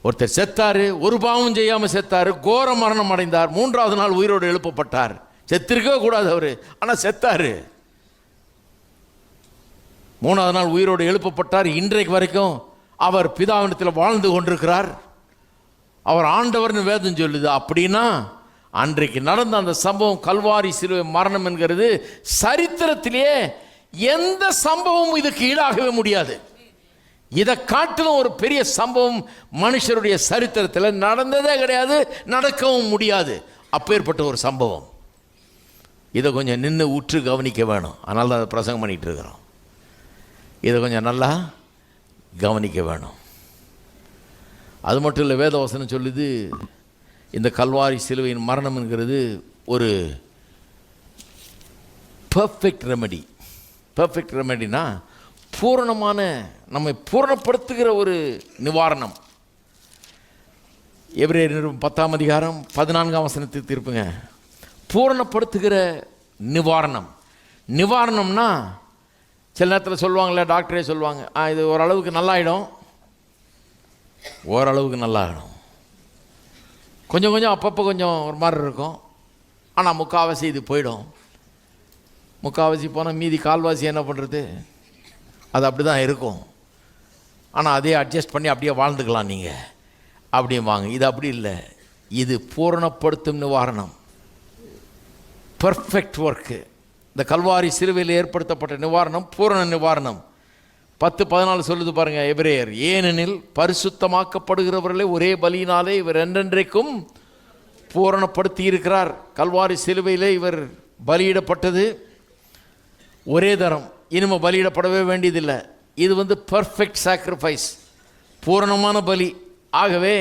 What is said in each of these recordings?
ஒருத்தர் செத்தாரு, ஒரு பாவம் செய்யாமல் செத்தாரு, கோர மரணம் அடைந்தார், 3வது நாள் உயிரோடு எழுப்பப்பட்டார். செத்திருக்கவே கூடாது அவர், ஆனால் செத்தாரு. 3வது நாள் உயிரோடு எழுப்பப்பட்டார். இன்றைக்கு வரைக்கும் அவர் பிதாவினத்தில் வாழ்ந்து கொண்டிருக்கிறார். அவர் ஆண்டவர்னு வேதம் சொல்லுது. அப்படின்னா அன்றைக்கு நடந்த அந்த சம்பவம், கல்வாரி சிலுவை மரணம் என்கிறது சரித்திரத்திலேயே எந்த சம்பவமும் இதுக்கு ஈடாகவே முடியாது. இதை காட்டிலும் ஒரு பெரிய சம்பவம் மனுஷருடைய சரித்திரத்தில் நடந்ததே கிடையாது, நடக்கவும் முடியாது. அப்பேற்பட்ட ஒரு சம்பவம். இதை கொஞ்சம் நின்று உற்று கவனிக்க வேணும். அதனால தான் அதை பிரசங்கம் பண்ணிகிட்டு இருக்கிறோம். இதை கொஞ்சம் நல்லா கவனிக்க வேணும். அது மட்டும் இல்லை, வேதவசனம் சொல்லுது இந்த கல்வாரி சிலுவையின் மரணம் என்கிறது ஒரு பர்ஃபெக்ட் ரெமெடி. பர்ஃபெக்ட் ரெமெடினா பூரணமான, நம்மை பூரணப்படுத்துகிற ஒரு நிவாரணம். எபிரேயர் 10ஆம் அதிகாரம் 14ஆம் வசனத்தை திருப்புங்க. பூரணப்படுத்துகிற நிவாரணம். நிவாரணம்னா சில நேரத்தில் சொல்லுவாங்களே, டாக்டரே சொல்லுவாங்க, இது ஓரளவுக்கு நல்லாயிடும், ஓரளவுக்கு நல்லாயிடும், கொஞ்சம் கொஞ்சம் அப்பப்போ கொஞ்சம் ஒரு மாதிரி இருக்கும், ஆனால் முக்கால்வாசி இது போயிடும். முக்கால்வாசி போனால் மீதி கால்வாசி என்ன பண்ணுறது? அது அப்படி தான் இருக்கும். ஆனால் அதே அட்ஜஸ்ட் பண்ணி அப்படியே வாழ்ந்துக்கலாம் நீங்கள் அப்படிம்பாங்க. இது அப்படி இல்லை. இது பூரணப்படுத்தும் நிவாரணம், பர்ஃபெக்ட் ஒர்க்கு. இந்த கல்வாரி சிலுவையில் ஏற்படுத்தப்பட்ட நிவாரணம் பூரண நிவாரணம். 10:14 சொல்லுது பாருங்கள் எபிரேயர். ஏனெனில் பரிசுத்தமாக்கப்படுகிறவர்களே ஒரே பலியினாலே இவர் என்றென்றைக்கும் பூரணப்படுத்தி இருக்கிறார். கல்வாரி சிலுவையிலே இவர் பலியிடப்பட்டது ஒரே தரம், இனிமேல் பலியிடப்படவே வேண்டியதில்லை. இது பர்ஃபெக்ட் சாக்ரிஃபைஸ், பூரணமான பலி. ஆகவே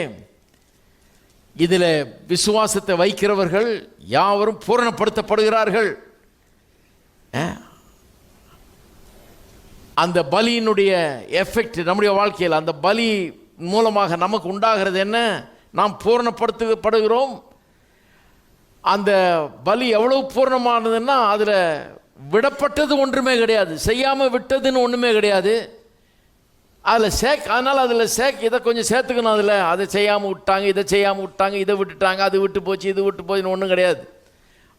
இதில் விசுவாசத்தை வைக்கிறவர்கள் யாவரும் பூரணப்படுத்தப்படுகிறார்கள். அந்த பலியினுடைய எஃபெக்ட் நம்முடைய வாழ்க்கையில், அந்த பலி மூலமாக நமக்கு உண்டாகிறது என்ன? நாம் பூரணப்படுத்தப்படுகிறோம். அந்த பலி எவ்வளவு பூரணமானதுன்னா, அதில் விடப்பட்டது ஒன்றுமே கிடையாது, செய்யாமல் விட்டதுன்னு ஒன்றுமே கிடையாது. அதில் அதனால் அதில் இதை கொஞ்சம் சேர்த்துக்கணும், அதில் அதை செய்யாமல் விட்டாங்க, இதை செய்யாமல் விட்டாங்க, இதை விட்டுட்டாங்க, அது விட்டு போச்சு, இது விட்டு போச்சுன்னு ஒன்றும் கிடையாது.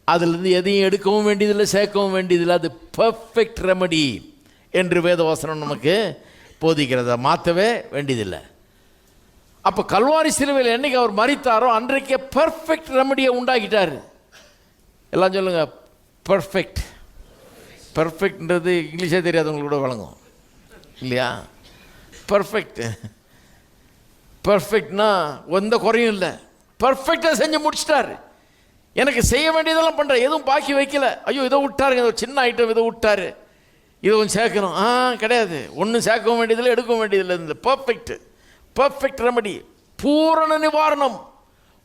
அதிலிருந்து எதையும் எடுக்கவும் வேண்டியதில்லை, சேர்க்கவும் வேண்டியதில்லை. அது பர்ஃபெக்ட் ரெமடி என்று வேதவசனம் நமக்கு போதிக்கிறத மாற்றவே வேண்டியதில்லை. அப்போ கல்வாரி சிலுவையில் என்னைக்கு அவர் மரித்தாரோ அன்றைக்கே பர்ஃபெக்ட் ரெமடியை உண்டாக்கிட்டார். எல்லாம் சொல்லுங்கள் பர்ஃபெக்ட். பர்ஃபெக்ட்ன்றது இங்கிலீஷே தெரியாதவங்களுக்கு கூட வழங்கும் இல்லையா? பர்ஃபெக்ட், பர்ஃபெக்ட்னா எந்த குறையும் இல்லை, பர்ஃபெக்டாக செஞ்சு முடிச்சிட்டார். எனக்கு செய்ய வேண்டியதெல்லாம் பண்ணுறேன், எதுவும் பாக்கி வைக்கல. ஐயோ இதை விட்டாருங்க, ஒரு சின்ன ஐட்டம் இதை விட்டார், இதை கொஞ்சம் சேர்க்கணும், கிடையாது, ஒன்றும் சேர்க்கவும் வேண்டியதில்லை, எடுக்கவும் வேண்டியதில்லை. இந்த பர்ஃபெக்ட், பர்ஃபெக்ட் ரெமடி, பூரண நிவாரணம்.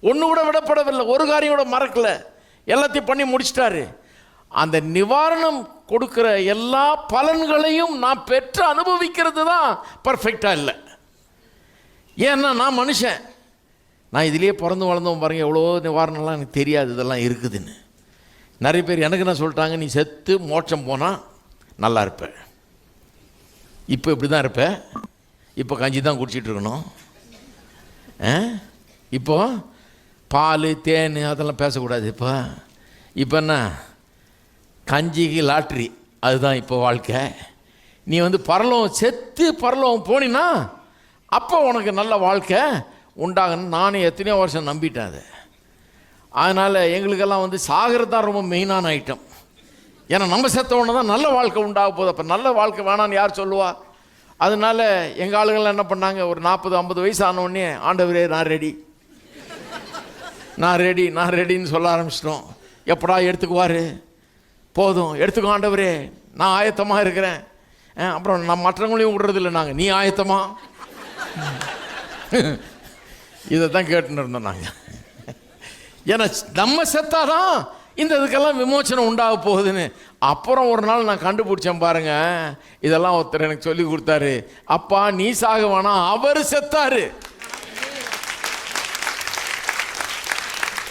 ஒன்று கூட விடப்படவில்லை, ஒரு காரியம் கூட மறக்கலை, எல்லாத்தையும் பண்ணி முடிச்சிட்டாரு. அந்த நிவாரணம் கொடுக்குற எல்லா பலன்களையும் நான் பெற்று அனுபவிக்கிறது தான் பர்ஃபெக்டாக இல்லை. ஏன்னா நான் மனுஷன், நான் இதிலேயே பிறந்து வளர்ந்தவன் பாருங்கள், எவ்வளோ நிவாரணம்லாம் எனக்கு தெரியாது இதெல்லாம் இருக்குதுன்னு. நிறைய பேர் எனக்கு என்ன சொல்லிட்டாங்க, நீ செத்து மோட்சம் போனால் நல்லா இருப்ப, இப்போ இப்படி தான் இருப்ப, இப்போ கஞ்சி தான் குடிச்சிட்டு இருக்கணும், இப்போ பால் தேன் அதெல்லாம் பேசக்கூடாது, இப்போ என்ன கஞ்சிக்கு லாட்ரி, அதுதான் இப்போ வாழ்க்கை. நீ பரலோகம் செத்து பரலோகம் போனினா அப்போ உனக்கு நல்ல வாழ்க்கை உண்டாகணும். நானும் எத்தனையோ வருஷம் நம்பிட்டேன் அது. அதனால் எங்களுக்கெல்லாம் சாகிறது தான் ரொம்ப மெயினான ஐட்டம். ஏன்னா நம்ம செத்தவொன்னே தான் நல்ல வாழ்க்கை உண்டாக போகுது. அப்போ நல்ல வாழ்க்கை வேணான்னு யார் சொல்லுவா? அதனால் எங்கள் ஆளுங்கள்லாம் என்ன பண்ணாங்க, ஒரு 40-50 வயசு ஆனோடனே ஆண்டவரே நான் ரெடி, நான் ரெடி, நான் ரெடின்னு சொல்ல ஆரம்பிச்சிட்டோம். எப்படா எடுத்துக்குவார்? போதும் எடுத்துக்கோ ஆண்டவரே, நான் ஆயத்தமாக இருக்கிறேன். அப்புறம் நான் மற்றவங்களையும் விடுறதில்லை, நாங்கள் நீ ஆயத்தமா, இதை தான் கேட்டுன்னு இருந்தோம் நாங்கள். ஏன்னா நம்ம செத்தாதான் இந்த இதுக்கெல்லாம் விமோச்சனம் உண்டாக போகுதுன்னு. அப்புறம் ஒரு நாள் நான் கண்டுபிடிச்சேன் பாருங்க, இதெல்லாம் ஒருத்தர் எனக்கு சொல்லி கொடுத்தாரு. அப்பா நீ சாக வேணாம், அவர் செத்தாரு.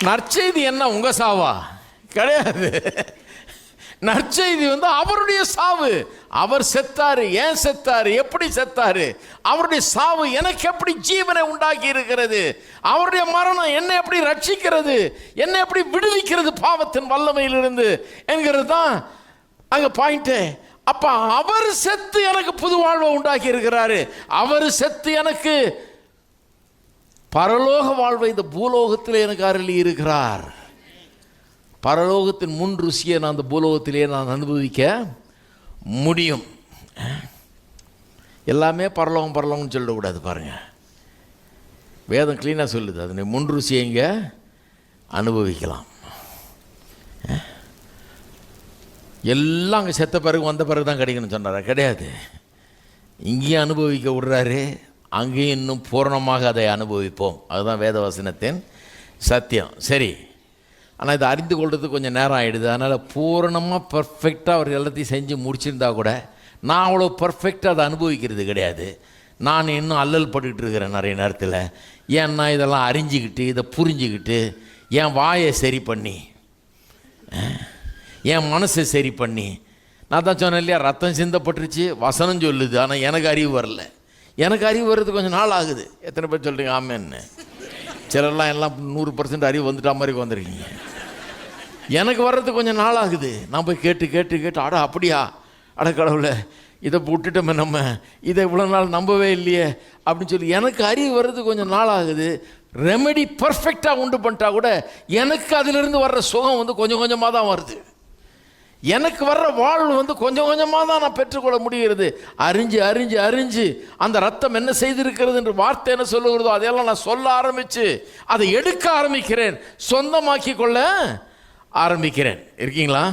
நற்செய்தி என்ன உங்க சாவா? கிடையாது. நற்செய்தி வந்து அவருடைய சாவு. அவர் செத்தாரு, ஏன் செத்தாரு, எப்படி செத்தாரு, அவருடைய சாவு எனக்கு எப்படி ஜீவனை உண்டாக்கி இருக்கிறது, அவருடைய மரணம் என்னை எப்படி ரட்சிக்கிறது, என்னை எப்படி விடுவிக்கிறது பாவத்தின் வல்லமையிலிருந்து என்கிறது தான் அங்கே பாயிண்ட்டு. அப்போ அவர் செத்து எனக்கு புது வாழ்வை உண்டாக்கி இருக்கிறாரு. அவர் செத்து எனக்கு பரலோக வாழ்வை இந்த பூலோகத்தில் எனக்கு அருளி இருக்கிறார். பரலோகத்தின் முன் ருசியை நான் அந்த பூலோகத்திலே நான் அனுபவிக்க முடியும். எல்லாமே பரலோகம் பரலோகம்னு சொல்லக்கூடாது. பாருங்கள், வேதம் க்ளீனாக சொல்லுது, அதனை முன் ருசியை இங்கே அனுபவிக்கலாம். எல்லாம் அங்கே செத்த பிறகு வந்த பிறகு தான் கிடைக்கணும்னு சொன்னாரா? கிடையாது. இங்கேயும் அனுபவிக்க விடுறாரு, அங்கேயும் இன்னும் பூரணமாக அதை அனுபவிப்போம். அதுதான் வேதவசனத்தின் சத்தியம். சரி, ஆனால் இதை அறிந்து கொள்றதுக்கு கொஞ்சம் நேரம் ஆகிடுது. அதனால் பூரணமாக பர்ஃபெக்டாக அவர் எல்லாத்தையும் செஞ்சு முடிச்சிருந்தா கூட நான் அவ்வளோ பர்ஃபெக்டாக அதை அனுபவிக்கிறது கிடையாது. நான் இன்னும் அல்லல் பட்டுக்கிட்டு இருக்கிறேன் நிறைய நேரத்தில். ஏன்னா இதெல்லாம் அறிஞ்சிக்கிட்டு, இதை புரிஞ்சுக்கிட்டு, என் வாயை சரி பண்ணி, என் மனசை சரி பண்ணி, நான் தான் சொன்னேன் இல்லையா, ரத்தம் சிந்தப்பட்டுருச்சு வசனம் சொல்லுது, ஆனால் எனக்கு அறிவு வரல. எனக்கு அறிவு வர்றது கொஞ்சம் நாள் ஆகுது. எத்தனை பேர் சொல்கிறீங்க ஆமேன்னு? சிலர்லாம் எல்லாம் 100% அறிவு வந்துட்டா மாதிரி வந்துருக்கீங்க. எனக்கு வர்றது கொஞ்சம் நாள் ஆகுது. நான் போய் கேட்டு கேட்டு கேட்டு, அட அப்படியா, அட கடவுளை, இதை விட்டுட்டோமே, நம்ம இதை இவ்வளோ நாள் நம்பவே இல்லையே அப்படின்னு சொல்லி எனக்கு அறிவு வர்றது கொஞ்சம் நாள் ஆகுது. ரெமெடி பர்ஃபெக்டாக உண்டு பண்ணிட்டா கூட எனக்கு அதிலிருந்து வர்ற சுகம் வந்து கொஞ்சம் கொஞ்சமாக தான் வருது. எனக்கு வர்ற வாழ்வு வந்து கொஞ்சம் கொஞ்சமாக தான் நான் பெற்றுக்கொள்ள முடிகிறது. அறிஞ்சு அறிஞ்சு அறிஞ்சு அந்த ரத்தம் என்ன செய்திருக்கிறது என்று வார்த்தை என்ன சொல்லுகிறதோ அதையெல்லாம் நான் சொல்ல ஆரம்பித்து அதை எடுக்க ஆரம்பிக்கிறேன், சொந்தமாக்கி கொள்ள ஆரம்பிக்கிறேன். இருக்கீங்களா?